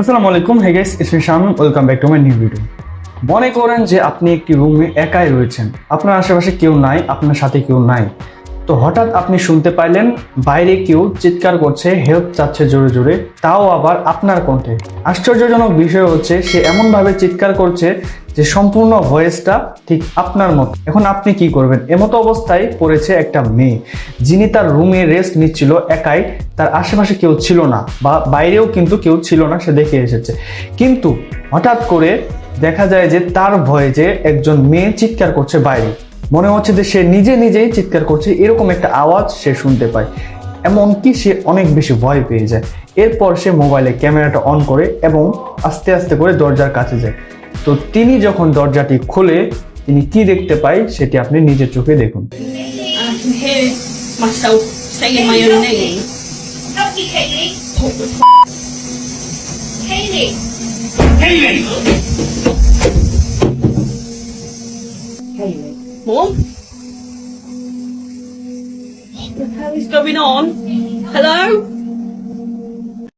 আসসালামু আলাইকুম, hey guys, it's me Shamim. Welcome back to my new video. মনে করেন যে আপনি একটি রুমে একাই রয়েছেন, আপনার আশেপাশে কেউ নাই, আপনার সাথে কেউ নাই। তো হঠাৎ আপনি শুনতে পাইলেন বাইরে কেউ চিৎকার করছে, হেল্প চাচ্ছে জোরে জোরে, তাও আবার আপনার কণ্ঠে। আশ্চর্যজনক বিষয় হচ্ছে সে এমনভাবে চিৎকার করছে যে সম্পূর্ণ ভয়েসটা ঠিক আপনার মতো। এখন আপনি কি করবেন? এমতো অবস্থায় পড়েছে একটা মেয়ে, যিনি তার রুমে রেস্ট নিচ্ছিল একাই। তার আশেপাশে কেউ ছিল না, বা বাইরেও কিন্তু কেউ ছিল না, সে দেখে এসেছে। কিন্তু হঠাৎ করে দেখা যায় যে তার ভয়ে যে একজন মেয়ে চিৎকার করছে বাইরে। মনে হচ্ছে যে সে নিজে নিজেই চিৎকার করছে, এরকম একটা আওয়াজ সে শুনতে পায়। এমনকি সে অনেক বেশি ভয় পেয়ে যায়। এরপর সে মোবাইলে ক্যামেরাটা অন করে এবং আস্তে আস্তে করে দরজার কাছে যায়। তো তিনি যখন দরজাটি খোলে, তিনি কি দেখতে পায় সেটি আপনি নিজের চোখে দেখুন। I can hear myself saying my own name. Help me, Kaylee. Kaylee. Mum? What the hell is going on? Hello?